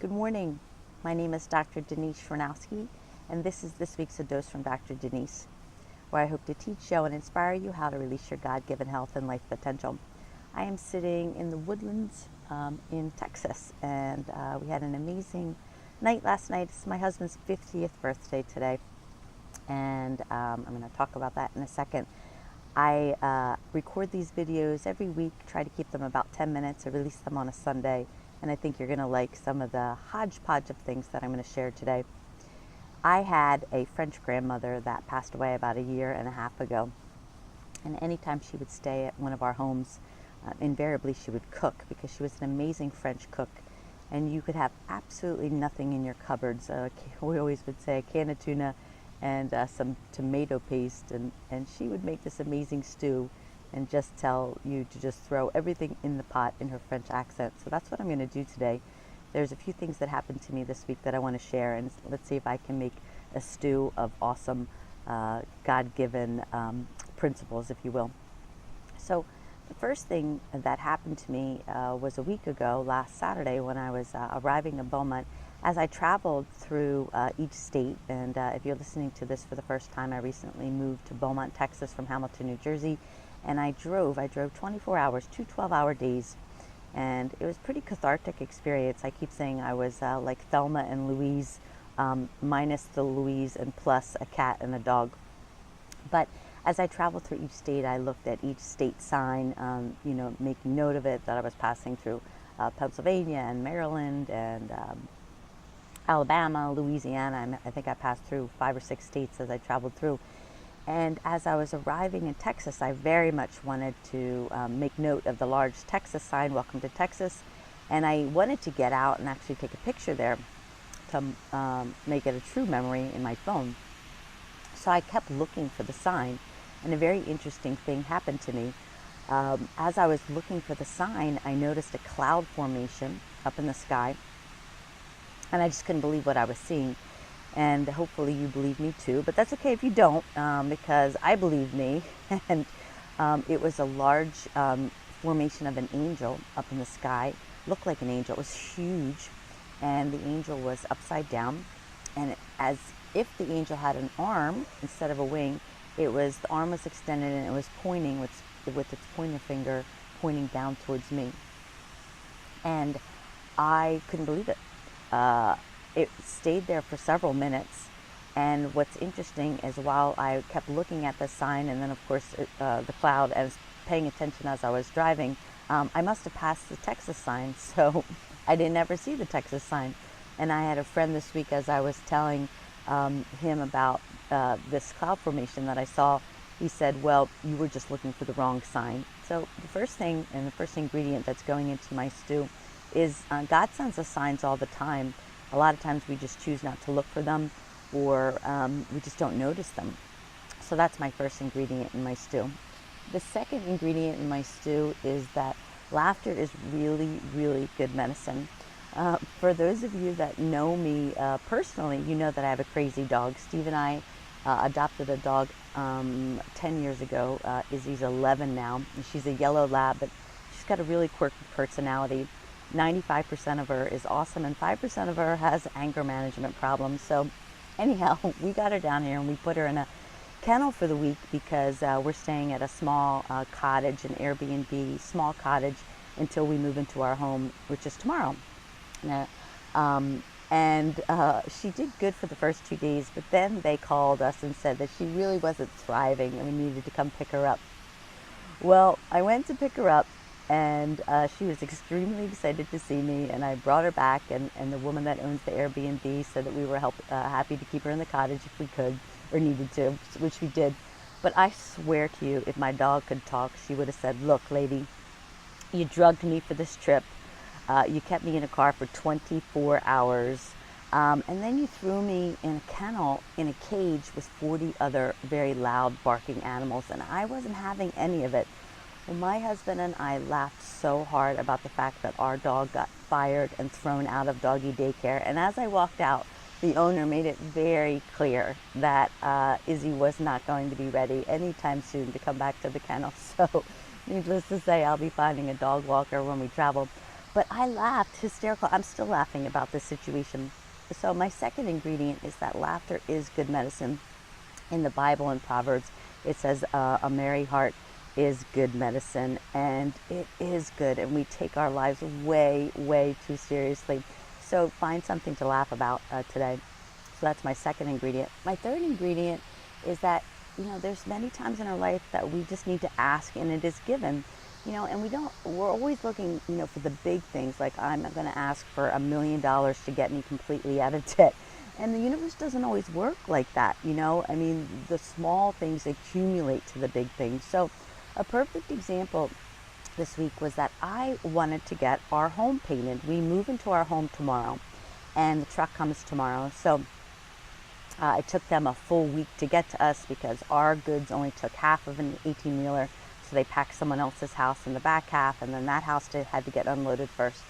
Good morning. My name is Dr. Denise Schwanowski, and this is this week's A Dose from Dr. Denise, where I hope to teach, show, and inspire you how to release your God-given health and life potential. I am sitting in the woodlands in Texas, and we had an amazing night last night. It's my husband's 50th birthday today, and I'm going to talk about that in a second. I record these videos every week, try to keep them about 10 minutes. I release them on a Sunday, and I think you're going to like some of the hodgepodge of things that I'm going to share today. I had a French grandmother that passed away about a year and a half ago, and anytime she would stay at one of our homes, invariably she would cook because she was an amazing French cook, and you could have absolutely nothing in your cupboards. We always would say a can of tuna and some tomato paste, and she would make this amazing stew and just tell you to just throw everything in the pot in her French accent. So that's what I'm going to do today. There's a few things that happened to me this week that I want to share, and let's see if I can make a stew of awesome God-given principles, if you will. So the first thing that happened to me was a week ago, last Saturday, when I was arriving in Beaumont. As I traveled through each state, and if you're listening to this for the first time, I recently moved to Beaumont, Texas from Hamilton, New Jersey, and I drove 24 hours, 2 12-hour days, and it was a pretty cathartic experience. I keep saying I was like Thelma and Louise, minus the Louise and plus a cat and a dog. But as I traveled through each state, I looked at each state sign, making note of it, that I was passing through Pennsylvania and Maryland and Alabama, Louisiana. I think I passed through 5 or 6 states as I traveled through. And as I was arriving in Texas, I very much wanted to make note of the large Texas sign, Welcome to Texas. And I wanted to get out and actually take a picture there to make it a true memory in my phone. So I kept looking for the sign, and a very interesting thing happened to me. As I was looking for the sign, I noticed a cloud formation up in the sky, and I just couldn't believe what I was seeing. And hopefully you believe me too, but that's okay if you don't, because I believe me. And it was a large formation of an angel up in the sky. Looked like an angel. It was huge, and the angel was upside down, and as if the angel had an arm instead of a wing, the arm was extended, and it was pointing with its pointer finger pointing down towards me. And I couldn't believe it. It stayed there for several minutes, and what's interesting is while I kept looking at the sign, and then of course the cloud, as paying attention as I was driving, I must have passed the Texas sign, so I didn't ever see the Texas sign. And I had a friend this week, as I was telling him about this cloud formation that I saw, he said, well, you were just looking for the wrong sign. So the first thing, and the first ingredient that's going into my stew, is God sends us signs all the time. A lot of times we just choose not to look for them, or we just don't notice them. So that's my first ingredient in my stew. The second ingredient in my stew is that laughter is really, really good medicine. For those of you that know me personally, you know that I have a crazy dog. Steve and I adopted a dog 10 years ago. Izzy's 11 now, and she's a yellow lab, but she's got a really quirky personality. 95% of her is awesome, and 5% of her has anger management problems. So anyhow, we got her down here, and we put her in a kennel for the week because we're staying at a small cottage, an Airbnb small cottage, until we move into our home, which is tomorrow. And she did good for the first 2 days, but then they called us and said that she really wasn't thriving and we needed to come pick her up. Well, I went to pick her up, and she was extremely excited to see me, and I brought her back, and the woman that owns the Airbnb said that we were happy to keep her in the cottage if we could or needed to, which we did. But I swear to you, if my dog could talk, she would have said, look, lady, you drugged me for this trip. You kept me in a car for 24 hours. And then you threw me in a kennel, in a cage with 40 other very loud barking animals, and I wasn't having any of it. Well, my husband and I laughed so hard about the fact that our dog got fired and thrown out of doggy daycare. And as I walked out, the owner made it very clear that Izzy was not going to be ready anytime soon to come back to the kennel. So needless to say, I'll be finding a dog walker when we travel. But I laughed, hysterical. I'm still laughing about this situation. So my second ingredient is that laughter is good medicine. In the Bible in Proverbs, it says a merry heart is good medicine, and it is good, and we take our lives way, way too seriously. So find something to laugh about today. So that's my second ingredient. My third ingredient is that, there's many times in our life that we just need to ask and it is given. And we're always looking, for the big things, like I'm going to ask for $1,000,000 to get me completely out of debt. And the universe doesn't always work like that, the small things accumulate to the big things. So a perfect example this week was that I wanted to get our home painted. We move into our home tomorrow, and the truck comes tomorrow. So it took them a full week to get to us because our goods only took half of an 18-wheeler. So they packed someone else's house in the back half, and then that house had to get unloaded first.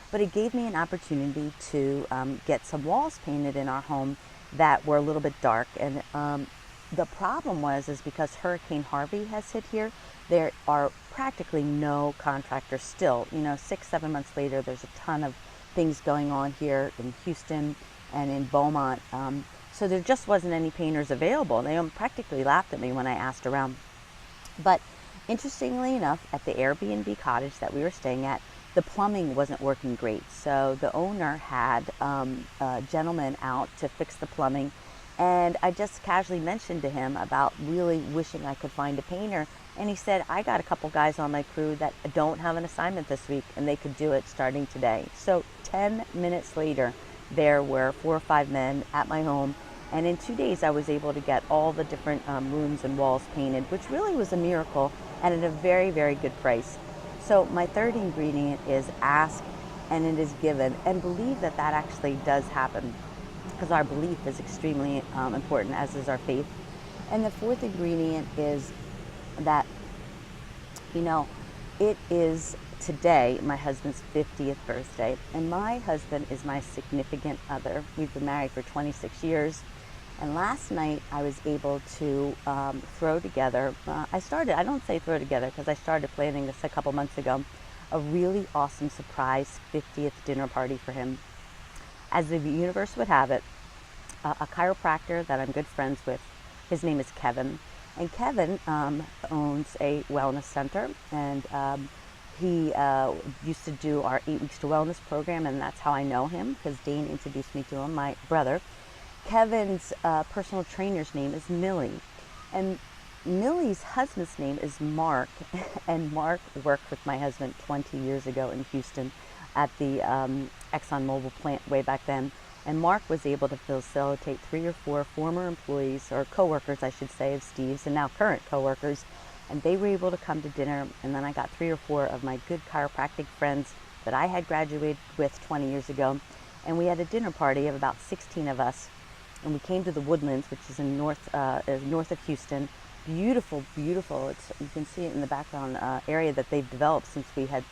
But it gave me an opportunity to get some walls painted in our home that were a little bit dark. And the problem is because Hurricane Harvey has hit here, there are practically no contractors still. 6-7 months later, there's a ton of things going on here in Houston and in Beaumont. So there just wasn't any painters available. They practically laughed at me when I asked around. But interestingly enough, at the Airbnb cottage that we were staying at, the plumbing wasn't working great. So the owner had a gentleman out to fix the plumbing. And I just casually mentioned to him about really wishing I could find a painter. And he said, I got a couple guys on my crew that don't have an assignment this week, and they could do it starting today. So 10 minutes later, there were 4 or 5 men at my home. And in 2 days, I was able to get all the different rooms and walls painted, which really was a miracle and at a very, very good price. So my third ingredient is ask and it is given, and believe that that actually does happen, because our belief is extremely important, as is our faith. And the fourth ingredient is that, it is today my husband's 50th birthday, and my husband is my significant other. We've been married for 26 years. And last night I was able to throw together, I don't say throw together because I started planning this a couple months ago, a really awesome surprise 50th dinner party for him. As the universe would have it, a chiropractor that I'm good friends with, his name is Kevin. And Kevin owns a wellness center, and he used to do our 8 Weeks to Wellness program, and that's how I know him, because Dane introduced me to him, my brother. Kevin's personal trainer's name is Millie, and Millie's husband's name is Mark, and Mark worked with my husband 20 years ago in Houston at the ExxonMobil plant way back then, and Mark was able to facilitate 3 or 4 former employees, or coworkers I should say, of Steve's, and now current coworkers, and they were able to come to dinner. And then I got 3 or 4 of my good chiropractic friends that I had graduated with 20 years ago, and we had a dinner party of about 16 of us. And we came to the Woodlands, which is in north of Houston. Beautiful, beautiful. You can see it in the background area that they've developed since we had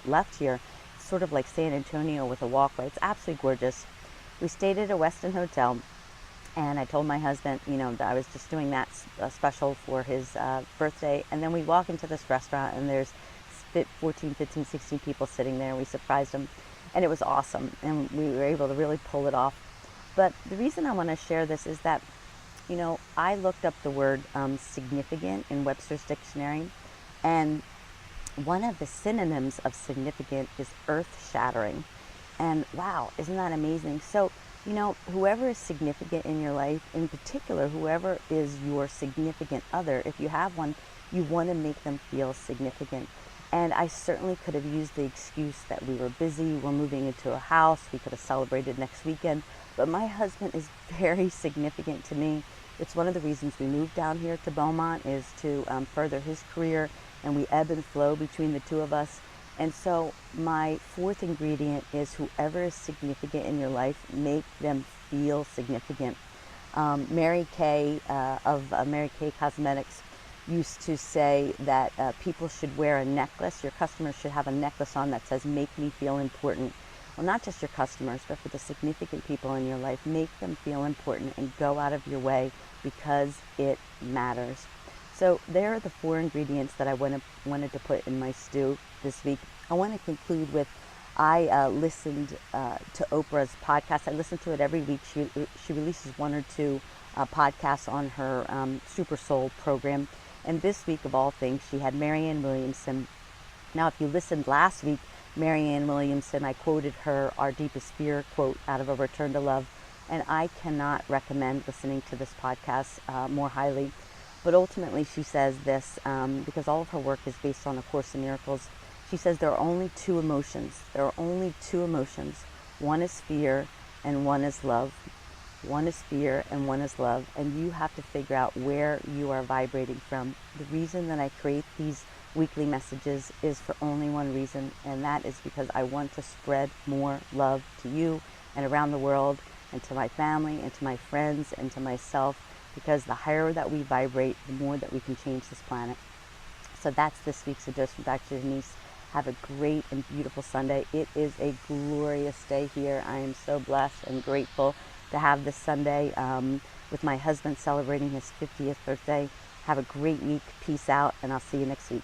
left here. It's sort of like San Antonio with a walkway. It's absolutely gorgeous. We stayed at a Westin hotel, and I told my husband, that I was just doing that special for his birthday. And then we walk into this restaurant, and there's 14, 15, 16 people sitting there. We surprised them, and it was awesome. And we were able to really pull it off. But the reason I want to share this is that, I looked up the word significant in Webster's dictionary, and one of the synonyms of significant is earth-shattering. And wow, isn't that amazing? So, whoever is significant in your life, in particular, whoever is your significant other, if you have one, you want to make them feel significant. And I certainly could have used the excuse that we were busy, we're moving into a house, we could have celebrated next weekend. But my husband is very significant to me. It's one of the reasons we moved down here to Beaumont, is to further his career, and we ebb and flow between the two of us. And so my fourth ingredient is whoever is significant in your life, make them feel significant. Mary Kay of Mary Kay Cosmetics used to say that people should wear a necklace. Your customers should have a necklace on that says, "Make me feel important." Well, not just your customers, but for the significant people in your life, make them feel important and go out of your way, because it matters. So there are the 4 ingredients that I wanted to put in my stew this week. I want to conclude with I listened to Oprah's podcast. I listen to it every week. She releases one or two podcasts on her Super Soul program. And this week, of all things, she had Marianne Williamson. Now, if you listened last week, Marianne Williamson, I quoted her Our Deepest Fear quote out of A Return to Love. And I cannot recommend listening to this podcast more highly. But ultimately, she says this, because all of her work is based on A Course in Miracles. She says there are only two emotions. There are only two emotions. One is fear and one is love. One is fear and one is love. And you have to figure out where you are vibrating from. The reason that I create these weekly messages is for only one reason, and that is because I want to spread more love to you and around the world, and to my family, and to my friends, and to myself, because the higher that we vibrate, the more that we can change this planet. So that's this week's dose from Dr. Denise. Have a great and beautiful Sunday. It is a glorious day here. I am so blessed and grateful to have this Sunday with my husband celebrating his 50th birthday. Have a great week. Peace out, and I'll see you next week.